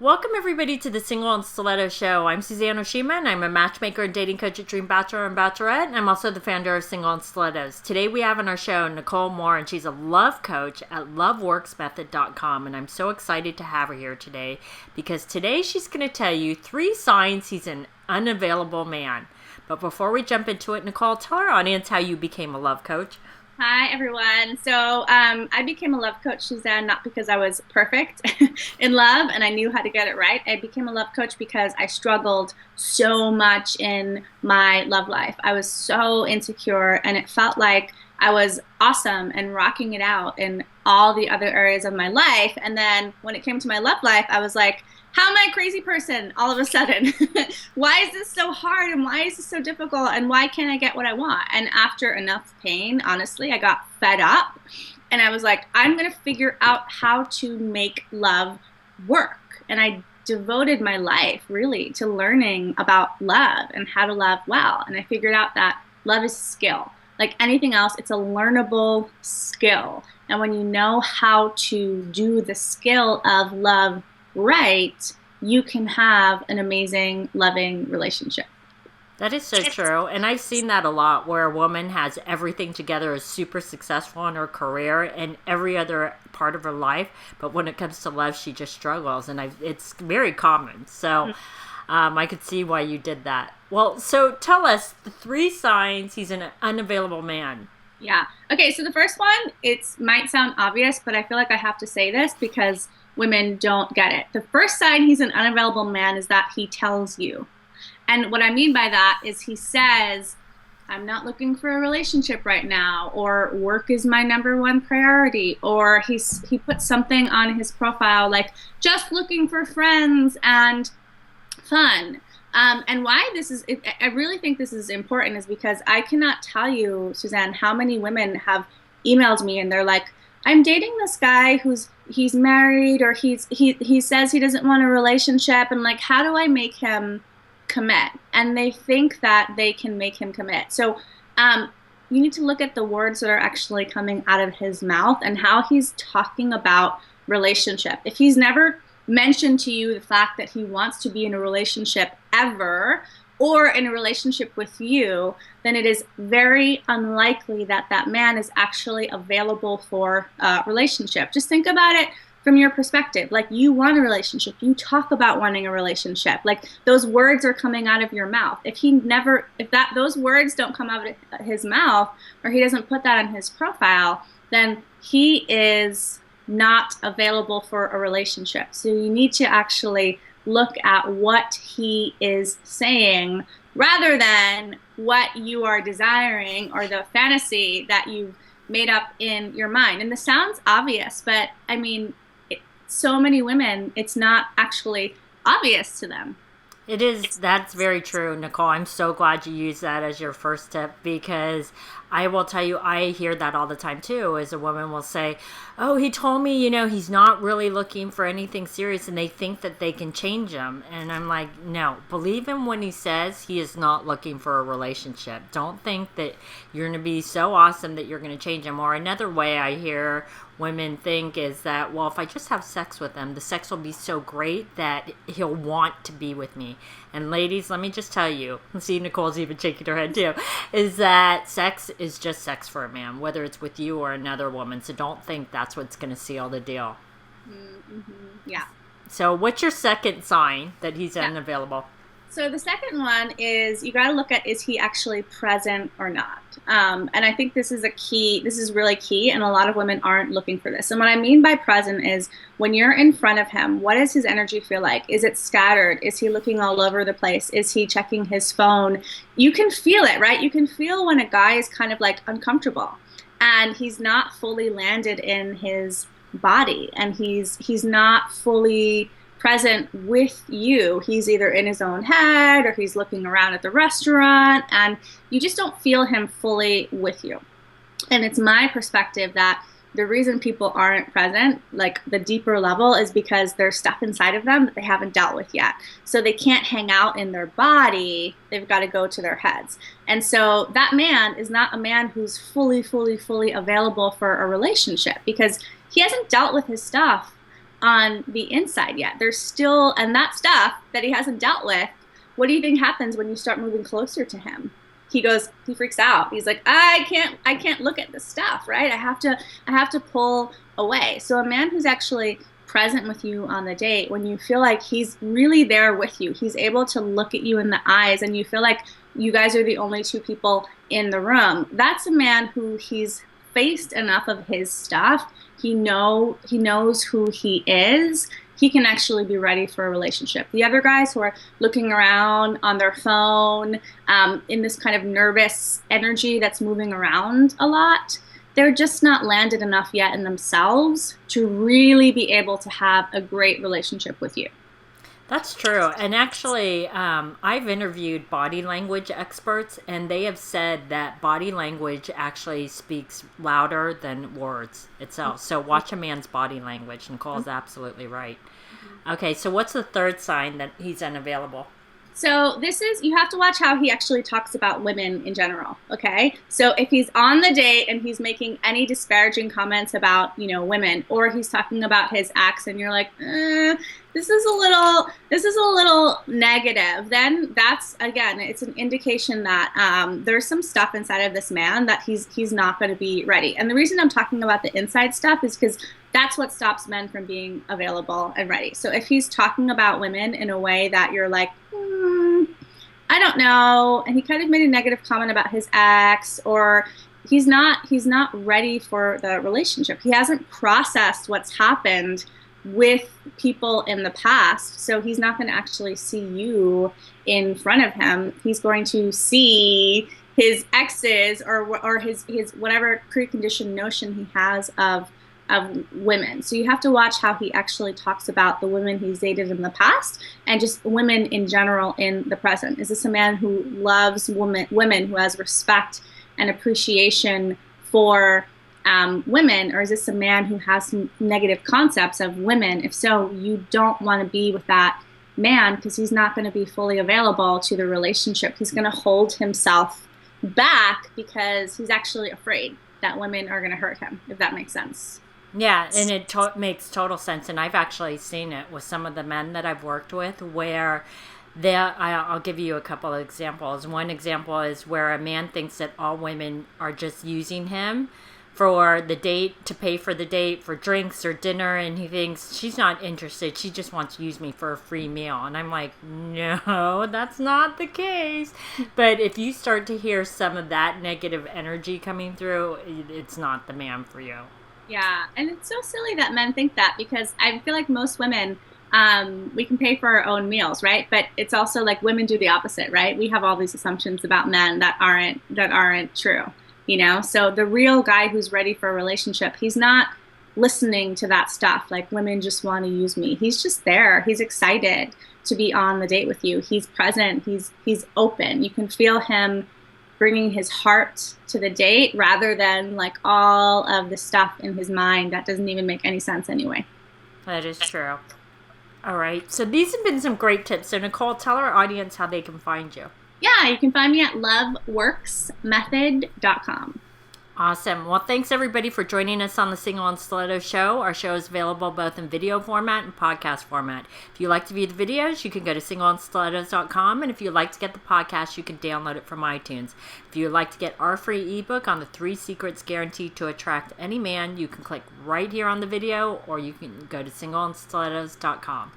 Welcome everybody to the Single and Stilettos Show. I'm Suzanne Oshima, and I'm a matchmaker and dating coach at Dream Bachelor and Bachelorette, and I'm also the founder of Single and Stilettos. Today we have on our show Nicole Moore, and she's a love coach at loveworksmethod.com, and I'm so excited to have her here today because today she's going to tell you 3 signs he's an unavailable man. But before we jump into it, Nicole, tell our audience how you became a love coach. Hi, everyone. So I became a love coach, Suzanne, not because I was perfect in love and I knew how to get it right. I became a love coach because I struggled so much in my love life. I was so insecure, and it felt like I was awesome and rocking it out in all the other areas of my life. And then when it came to my love life, I was like, how am I a crazy person all of a sudden? Why is this so hard, and why is this so difficult, and why can't I get what I want? And after enough pain, honestly, I got fed up, and I was like, I'm going to figure out how to make love work. And I devoted my life really to learning about love and how to love well. And I figured out that love is skill. Like anything else, it's a learnable skill. And when you know how to do the skill of love right, you can have an amazing, loving relationship. That is so true. And I've seen that a lot where a woman has everything together, is super successful in her career and every other part of her life. But when it comes to love, she just struggles. And it's very common. So I could see why you did that. Well, so tell us the 3 signs he's an unavailable man. Yeah. Okay, so the first one, it might sound obvious, but I feel like I have to say this because women don't get it. The first sign he's an unavailable man is that he tells you. And what I mean by that is he says, I'm not looking for a relationship right now, or work is my #1 priority, or he puts something on his profile like just looking for friends and fun. And why this is, I really think this is important is because I cannot tell you, Suzanne, how many women have emailed me and they're like, I'm dating this guy he's married, or he says he doesn't want a relationship, and like, how do I make him commit? And they think that they can make him commit. So you need to look at the words that are actually coming out of his mouth and how he's talking about relationship. If he's never mentioned to you the fact that he wants to be in a relationship ever, or in a relationship with you, then it is very unlikely that that man is actually available for a relationship. Just think about it from your perspective. Like, you want a relationship. You talk about wanting a relationship. Like, those words are coming out of your mouth. If those words don't come out of his mouth, or he doesn't put that on his profile, then he is not available for a relationship. So you need to actually look at what he is saying rather than what you are desiring or the fantasy that you've made up in your mind. And this sounds obvious, but I mean, so many women, it's not actually obvious to them. It is. That's very true, Nicole. I'm so glad you used that as your first tip, because I will tell you, I hear that all the time too, as a woman will say, oh, he told me, he's not really looking for anything serious, and they think that they can change him. And I'm like, no, believe him when he says he is not looking for a relationship. Don't think that you're going to be so awesome that you're going to change him. Or another way I hear women think is that, well, if I just have sex with him, the sex will be so great that he'll want to be with me. And ladies, let me just tell you, see, Nicole's even shaking her head too, is that sex is just sex for a man, whether it's with you or another woman. So don't think that's what's going to seal the deal. Mm-hmm. Yeah. So what's your second sign that he's unavailable? So the second one is you got to look at, is he actually present or not? And I think this is really key, and a lot of women aren't looking for this. And what I mean by present is when you're in front of him, what does his energy feel like? Is it scattered? Is he looking all over the place? Is he checking his phone? You can feel it, right? You can feel when a guy is kind of like uncomfortable and he's not fully landed in his body, and he's not fully present with you. He's either in his own head or he's looking around at the restaurant, and you just don't feel him fully with you. And it's my perspective that the reason people aren't present, like the deeper level, is because there's stuff inside of them that they haven't dealt with yet. So they can't hang out in their body. They've got to go to their heads. And so that man is not a man who's fully available for a relationship, because he hasn't dealt with his stuff on the inside yet. There's still, and that stuff that he hasn't dealt with, what do you think happens when you start moving closer to him? He freaks out. He's like, I can't look at this stuff, right? I have to pull away. So a man who's actually present with you on the date, when you feel like he's really there with you, he's able to look at you in the eyes, and you feel like you guys are the only two people in the room. That's a man who he's faced enough of his stuff. He knows who he is. He can actually be ready for a relationship. The other guys who are looking around on their phone, in this kind of nervous energy that's moving around a lot, they're just not landed enough yet in themselves to really be able to have a great relationship with you. That's true. And actually, I've interviewed body language experts, and they have said that body language actually speaks louder than words itself. So watch a man's body language. Nicole's absolutely right. Okay, so what's the third sign that he's unavailable? So you have to watch how he actually talks about women in general, okay? So if he's on the date and he's making any disparaging comments about, women, or he's talking about his ex and you're like, this is a little negative, then that's, again, it's an indication that there's some stuff inside of this man that he's not going to be ready. And the reason I'm talking about the inside stuff is because that's what stops men from being available and ready. So if he's talking about women in a way that you're like, I don't know, and he kind of made a negative comment about his ex, or he's not ready for the relationship. He hasn't processed what's happened with people in the past, so he's not going to actually see you in front of him. He's going to see his exes or his whatever preconditioned notion he has of women. So you have to watch how he actually talks about the women he's dated in the past and just women in general in the present. Is this a man who loves women, who has respect and appreciation for women, or is this a man who has some negative concepts of women? If so, you don't want to be with that man because he's not going to be fully available to the relationship. He's going to hold himself back because he's actually afraid that women are going to hurt him, if that makes sense. Yeah, and it makes total sense. And I've actually seen it with some of the men that I've worked with where I'll give you a couple of examples. One example is where a man thinks that all women are just using him for the date, to pay for the date, for drinks or dinner, and he thinks she's not interested. She just wants to use me for a free meal. And I'm like, no, that's not the case. But if you start to hear some of that negative energy coming through, it's not the man for you. Yeah, and it's so silly that men think that, because I feel like most women, we can pay for our own meals, right? But it's also like women do the opposite, right? We have all these assumptions about men that aren't true, So the real guy who's ready for a relationship, he's not listening to that stuff like women just want to use me. He's just there. He's excited to be on the date with you. He's present. He's open. You can feel him bringing his heart to the date rather than like all of the stuff in his mind that doesn't even make any sense anyway. That is true. All right. So these have been some great tips. So Nicole, tell our audience how they can find you. Yeah, you can find me at loveworksmethod.com. Awesome. Well, thanks everybody for joining us on the Single and Stiletto Show. Our show is available both in video format and podcast format. If you like to view the videos, you can go to singleandstilettos.com. And if you'd like to get the podcast, you can download it from iTunes. If you'd like to get our free ebook on the 3 secrets guaranteed to attract any man, you can click right here on the video, or you can go to singleandstilettos.com.